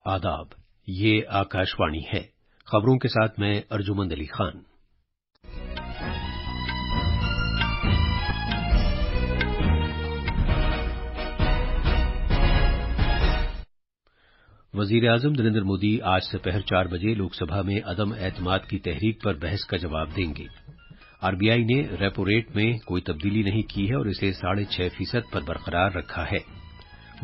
आदाब। ये आकाशवाणी है। खबरों के साथ मैं अर्जुमंद अली खान। वजीर आजम नरेंद्र मोदी आज दोपहर 4 बजे लोकसभा में अदम एतमाद की तहरीक पर बहस का जवाब देंगे। आरबीआई ने रेपो रेट में कोई तब्दीली नहीं की है और इसे 6.5% पर बरकरार रखा है।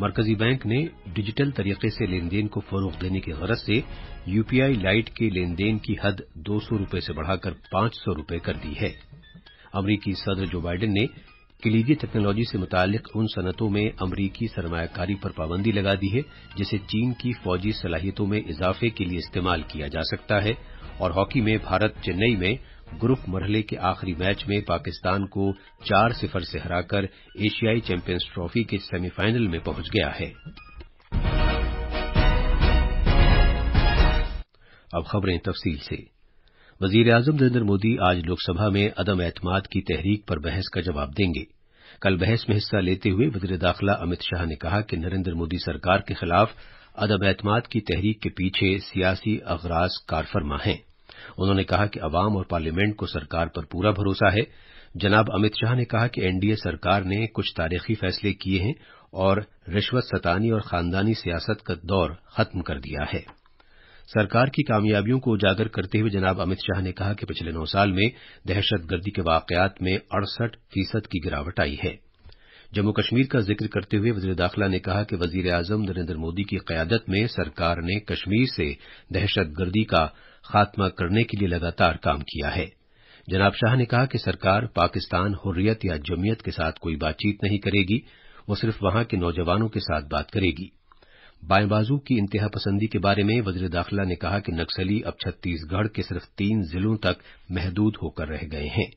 मरकजी बैंक ने डिजिटल तरीके से लेन देन को फरोग देने की गरज से यूपीआई लाइट के लेन देन की हद ₹200 से बढ़ाकर ₹500 कर दी है। अमरीकी सदर जो बाइडेन ने कलीदी टेक्नोलॉजी से मुतालिक उन सनतों में अमरीकी सरमायाकारी पर पाबंदी लगा दी है जिसे चीन की फौजी सलाहियतों में इजाफे के लिए इस्तेमाल किया जा सकता है। और हॉकी में भारत चेन्नई में ग्रुप मरहले के आखिरी मैच में पाकिस्तान को 4-0 से हराकर एशियाई चैंपियंस ट्रॉफी के सेमीफाइनल में पहुंच गया है। अब खबरें तफसील से। वजीर आजम नरेंद्र मोदी आज लोकसभा में अदम एतमाद की तहरीक पर बहस का जवाब देंगे। कल बहस में हिस्सा लेते हुए वजीर दाखिला अमित शाह ने कहा कि नरेंद्र मोदी सरकार के खिलाफ अदम एतमाद की तहरीक के पीछे सियासी अगराज कारफरमा हैं। उन्होंने कहा कि अवाम और पार्लियामेंट को सरकार पर पूरा भरोसा है। जनाब अमित शाह ने कहा कि एनडीए सरकार ने कुछ तारीखी फैसले किए हैं और रिश्वत सतानी और खानदानी सियासत का दौर खत्म कर दिया है। सरकार की कामयाबियों को उजागर करते हुए जनाब अमित शाह ने कहा कि पिछले 9 साल में दहशतगर्दी के वाकयात में 68% की गिरावट आई है। जम्मू कश्मीर का जिक्र करते हुए वजीर दाखिला ने कहा कि वजीर आजम नरेंद्र मोदी की कयादत में सरकार ने कश्मीर से दहशतगर्दी का खात्मा करने के लिए लगातार काम किया है। जनाब शाह ने कहा कि सरकार पाकिस्तान हुर्रियत या जमीयत के साथ कोई बातचीत नहीं करेगी, वो सिर्फ वहां के नौजवानों के साथ बात करेगी। बाएं बाजू की इंतहा पसंदी के बारे में वजीर दाखिला ने कहा कि नक्सली अब छत्तीसगढ़ के सिर्फ 3 जिलों तक महदूद होकर रह गए हैं।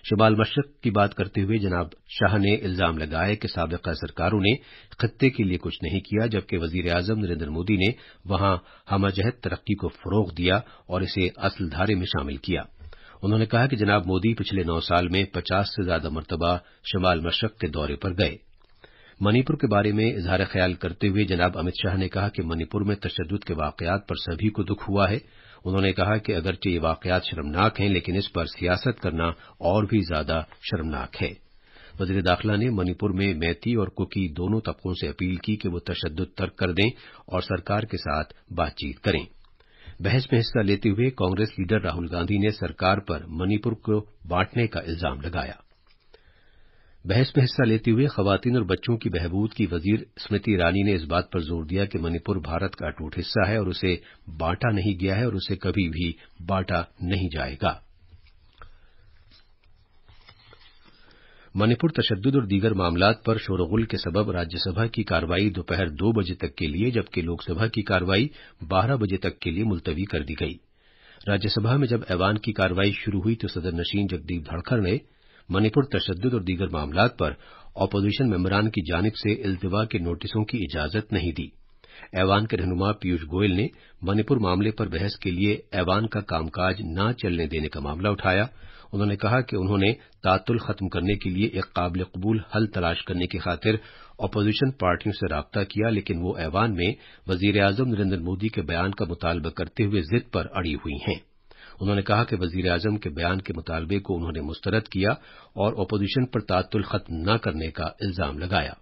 शुमाल मशरक की बात करते हुए जनाब शाह ने इल्जाम लगाया कि साबिका सरकारों ने खित्ते के लिए कुछ नहीं किया, जबकि वजीर आजम नरेंद्र मोदी ने वहां हमजहत तरक्की को फरोग दिया और इसे असल धारे में शामिल किया। उन्होंने कहा कि जनाब मोदी पिछले 9 साल में 50 से ज्यादा मरतबा शुमाल मशरक के दौरे पर गए। मणिपुर के बारे में इजहार ख्याल करते हुए जनाब अमित शाह ने कहा कि मणिपुर में तशद्दुद के वाकयात पर सभी को दुख हुआ है। उन्होंने कहा कि अगरचे ये वाकयात शर्मनाक हैं, लेकिन इस पर सियासत करना और भी ज्यादा शर्मनाक है। वजीर दाखिला ने मणिपुर में मैती और कुकी दोनों तबकों से अपील की कि वो तशद्दुद तर्क कर दें और सरकार के साथ बातचीत करें। बहस में हिस्सा लेते हुए कांग्रेस लीडर राहुल गांधी ने सरकार पर मणिपुर को बांटने का इल्जाम लगाया। बहस में हिस्सा लेते हुए खवातीन और बच्चों की बहबूद की वजीर स्मृति ईरानी ने इस बात पर जोर दिया कि मणिपुर भारत का अटूट हिस्सा है और उसे बांटा नहीं गया है और उसे कभी भी बांटा नहीं जाएगा। मणिपुर तशद्दुद और दीगर मामलात पर शोरगुल के सबब राज्यसभा की कार्रवाई दोपहर 2 बजे तक के लिए, जबकि लोकसभा की कार्रवाई 12 बजे तक के लिए मुलतवी कर दी गई। राज्यसभा में जब ऐवान की कार्रवाई शुरू हुई तो सदर नशीन जगदीप धनखड़ ने मणिपुर तशद्दुद और दीगर मामलात पर अपोजिशन मेंबरान की जानिब से इल्तिवा के नोटिसों की इजाजत नहीं दी। ऐवान के रहनुमा पीयूष गोयल ने मणिपुर मामले पर बहस के लिए ऐवान का कामकाज न चलने देने का मामला उठाया। उन्होंने कहा कि उन्होंने तातुल खत्म करने के लिए एक काबिल कबूल हल तलाश करने की खातिर अपोजिशन पार्टियों से राब्ता किया, लेकिन वो ऐवान में वजीर आजम नरेंद्र मोदी के बयान का मुतालबा करते हुए जिद पर अड़ी हुई हैं। उन्होंने कहा कि वजीर आजम के बयान के मुतालबे को उन्होंने मुस्तरद किया और अपोजिशन पर तातुल खत्म न करने का इल्जाम लगाया।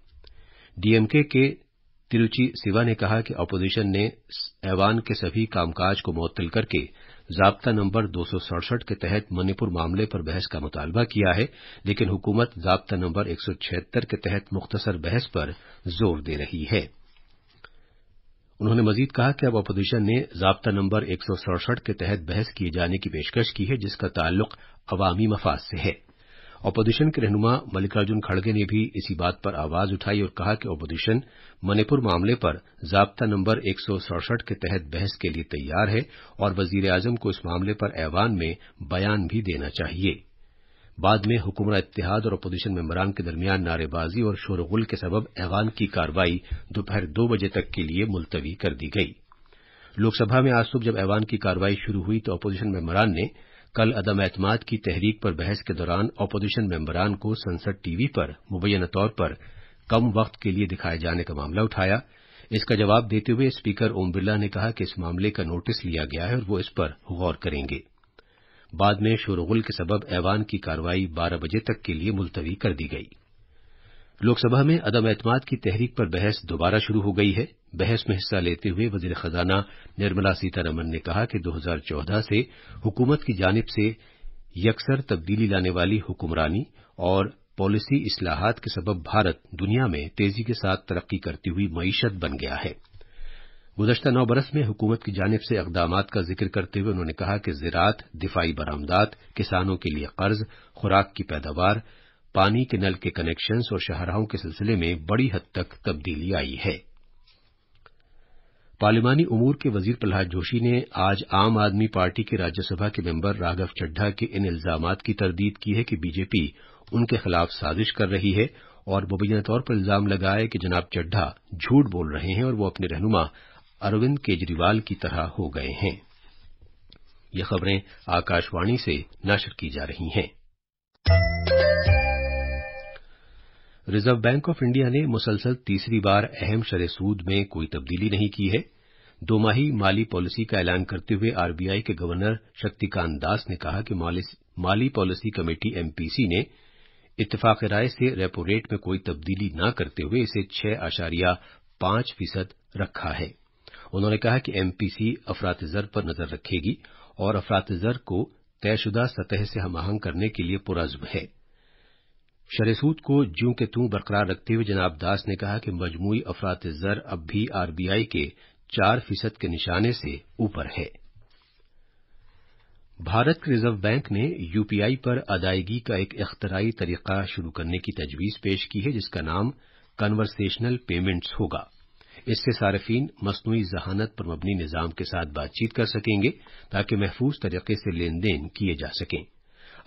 डीएमके के तिरुचि सिवा ने कहा कि अपोजिशन ने ऐवान के सभी कामकाज को मुअत्तल करके ज़ाब्ता नंबर 267 के तहत मणिपुर मामले पर बहस का मुतालबा किया है, लेकिन हुकूमत ज़ाब्ता नंबर 176 के तहत मुख्तसर बहस पर जोर दे रही है। उन्होंने मजीद कहा कि अब अपोजिशन ने ज़ाब्ता नंबर 167 के तहत बहस किए जाने की पेशकश की है, जिसका ताल्लुक अवामी मफाद से है। अपोजिशन के रहनुमा मल्लिकार्जुन खड़गे ने भी इसी बात पर आवाज उठाई और कहा कि अपोजिशन मणिपुर मामले पर ज़ाब्ता नंबर 167 के तहत बहस के लिए तैयार है और वजीर आजम को इस मामले पर ऐवान में बयान भी देना चाहिए। बाद में हुकूमत इत्तेहाद और अपोजिशन मेंबरान के दरमियान नारेबाजी और शोरगुल के सबब ऐवान की कार्रवाई दोपहर 2 बजे तक के लिए मुलतवी कर दी गई। लोकसभा में आज सुबह जब ऐवान की कार्रवाई शुरू हुई तो अपोजिशन मेंबरान ने कल अदम एतमाद की तहरीक पर बहस के दौरान अपोजिशन मेंबरान को संसद टीवी पर मुबैना तौर पर कम वक्त के लिए दिखाए जाने का मामला उठाया। इसका जवाब देते हुए स्पीकर ओम बिरला ने कहा कि इस मामले का नोटिस लिया गया है और वो इस पर गौर करेंगे। बाद में शोरगुल के सबब ऐवान की कार्रवाई 12 बजे तक के लिए मुलतवी कर दी गई। लोकसभा में अदम एतमाद की तहरीक पर बहस दोबारा शुरू हो गई है। बहस में हिस्सा लेते हुए वजीर खजाना निर्मला सीतारमण ने कहा कि 2014 से हुकूमत की जानिब से यकसर तब्दीली लाने वाली हुक्मरानी और पॉलिसी इस्लाहात के सबब भारत दुनिया में तेजी के साथ तरक्की करती हुई मईशत बन गया है। गुज़श्ता 9 बरस में हुकूमत की जानिब से इक़दामात का जिक्र करते हुए उन्होंने कहा कि ज़राअत, दिफाई बरामदात, किसानों के लिए कर्ज, खुराक की पैदावार, पानी के नल के कनेक्शंस और शाहराहों के सिलसिले में बड़ी हद तक तब्दीली आई है। पार्लिमानी उमूर के वजीर प्रहलाद जोशी ने आज आम आदमी पार्टी के राज्यसभा के मेंबर राघव चड्ढा के इन इल्जामात की तरदीद की है कि बीजेपी उनके खिलाफ साजिश कर रही है और मुबैना तौर पर इल्जाम लगाया कि जनाब चड्ढा झूठ बोल रहे हैं और वो अपने रहनुमा अरविंद केजरीवाल की तरह हो गए हैं। ये खबरें आकाशवाणी से नशर की जा रही हैं। रिजर्व बैंक ऑफ इंडिया ने मुसलसल तीसरी बार अहम शरह सूद में कोई तब्दीली नहीं की है। 2 माही माली पॉलिसी का ऐलान करते हुए आरबीआई के गवर्नर शक्तिकांत दास ने कहा कि माली पॉलिसी कमेटी एमपीसी ने इत्तेफाक राय से रेपो रेट में कोई तब्दीली न करते हुए इसे 6.5% रखा है। उन्होंने कहा कि एमपीसी अफरात-ए-ज़र पर नजर रखेगी और अफरात-ए-ज़र को तयशुदा सतह से हम-आहंग करने के लिए पुरज़्म है। शरह सूद को ज्यों के त्यों बरकरार रखते हुए जनाब दास ने कहा कि मजमूई अफरात-ए-ज़र अब भी आरबीआई के 4% के निशाने से ऊपर है। भारत के रिजर्व बैंक ने यूपीआई पर अदायगी का एक इख्तराई तरीका शुरू करने की तजवीज़ पेश की है, जिसका नाम कन्वर्सेशनल पेमेंट्स होगा। इससे सारिफीन मसनूई ज़हानत पर मबनी निज़ाम के साथ बातचीत कर सकेंगे ताकि महफूज तरीके से लेन देन किए जा सकें।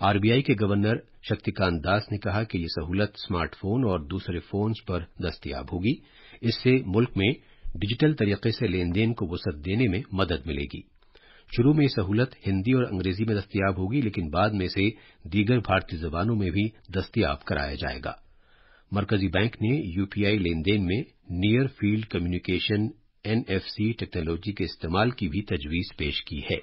आरबीआई के गवर्नर शक्तिकांत दास ने कहा कि ये सहूलत स्मार्टफोन और दूसरे फोन्स पर दस्तयाब होगी। इससे मुल्क में डिजिटल तरीके से लेन देन को वसअत देने में मदद मिलेगी। शुरू में ये सहूलत हिंदी और अंग्रेजी में दस्तयाब होगी, लेकिन बाद में इसे दीगर भारतीय जबानों में भी दस्तयाब कराया जाएगा। मरकजी बैंक ने यूपीआई लेन देन में near field communication NFC technology के इस्तेमाल की भी तजवीज़ पेश की है।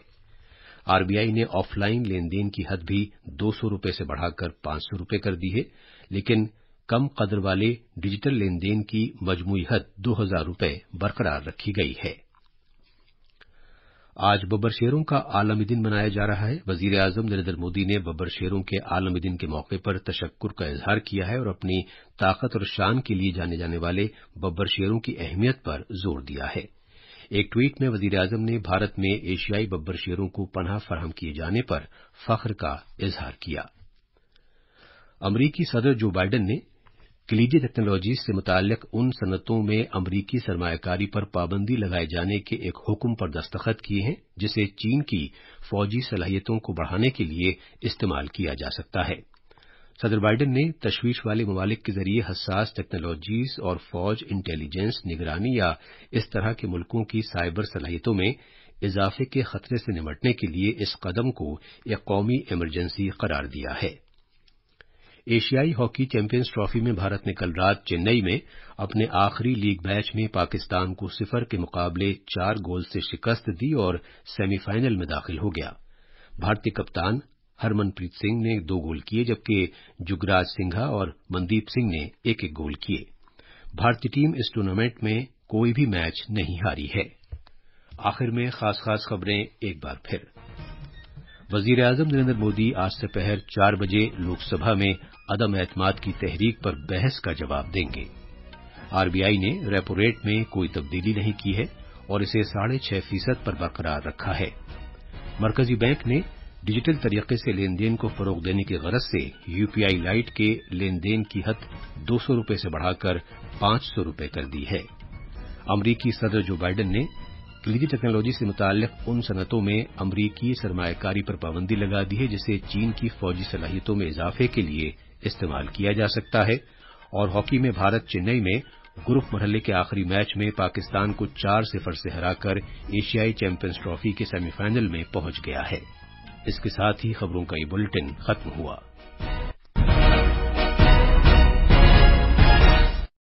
आरबीआई ने ऑफलाइन लेन देन की हद भी 200 रुपये से बढ़ाकर 500 रुपये कर दी है, लेकिन कम कदर वाले डिजिटल लेन देन की मजमूई हद 2000 रुपये बरकरार रखी गई है। आज बब्बर शेरों का आलमी दिन मनाया जा रहा है। वजीर आजम नरेंद्र मोदी ने बब्बर शेरों के आलमी दिन के मौके पर तशक्कुर का इजहार किया है और अपनी ताकत और शान के लिए जाने जाने वाले बब्बर शेरों की अहमियत पर जोर दिया है। एक ट्वीट में वजीर आजम ने भारत में एशियाई बब्बर शेरों को पनाह फराहम किए जाने पर फख्र का इजहार किया। अमरीकी सदर जो बाइडेन ने क्लीजी टेक्नोलॉजीज से मुताल्लिक उन सनतों में अमरीकी सरमायाकारी पर पाबंदी लगाए जाने के एक हुक्म पर दस्तखत किए हैं जिसे चीन की फौजी सलाहियतों को बढ़ाने के लिए इस्तेमाल किया जा सकता है। सदर बाइडेन ने तशवीश वाले ममालिक के जरिए हसास टेक्नोलॉजीज और फौज इंटेलिजेंस निगरानी या इस तरह के मुल्कों की साइबर सलाहियतों में इजाफे के खतरे से निपटने के लिए इस कदम को एक कौमी इमरजेंसी करार दिया है। एशियाई हॉकी चैंपियंस ट्रॉफी में भारत ने कल रात चेन्नई में अपने आखिरी लीग मैच में पाकिस्तान को 0 के मुकाबले 4 गोल से शिकस्त दी और सेमीफाइनल में दाखिल हो गया। भारतीय कप्तान हरमनप्रीत सिंह ने 2 गोल किए, जबकि जुगराज सिंघा और मनदीप सिंह ने 1-1 गोल किए। भारतीय टीम इस टूर्नामेंट में कोई भी मैच नहीं हारी है। आखिर में खास खबरें एक बार फिर। वजीर आजम नरेंद्र मोदी आज से पहर 4 बजे लोकसभा में अदम एतमाद की तहरीक पर बहस का जवाब देंगे। आरबीआई ने रेपो रेट में कोई तब्दीली नहीं की है और इसे 6.5% पर बरकरार रखा है। मरकजी बैंक ने डिजिटल तरीके से लेन देन को फरोग देने की गरज से यूपीआई लाइट के लेन देन की हद 200 रुपये से बढ़ाकर 500 रुपये कर दी है। अमरीकी सदर जो बाइडेन ने क्लीजी टेक्नोलॉजी से मुताल्लिक उन सनतों में अमरीकी सरमायाकारी पर पाबंदी लगा दी है जिसे चीन की फौजी सलाहियतों में इजाफे के लिए इस्तेमाल किया जा सकता है। और हॉकी में भारत चेन्नई में ग्रुप मरहले के आखिरी मैच में पाकिस्तान को 4-0 से हराकर एशियाई चैंपियंस ट्रॉफी के सेमीफाइनल में पहुंच गया है। इसके साथ ही खबरों का ये बुलेटिन खत्म हुआ।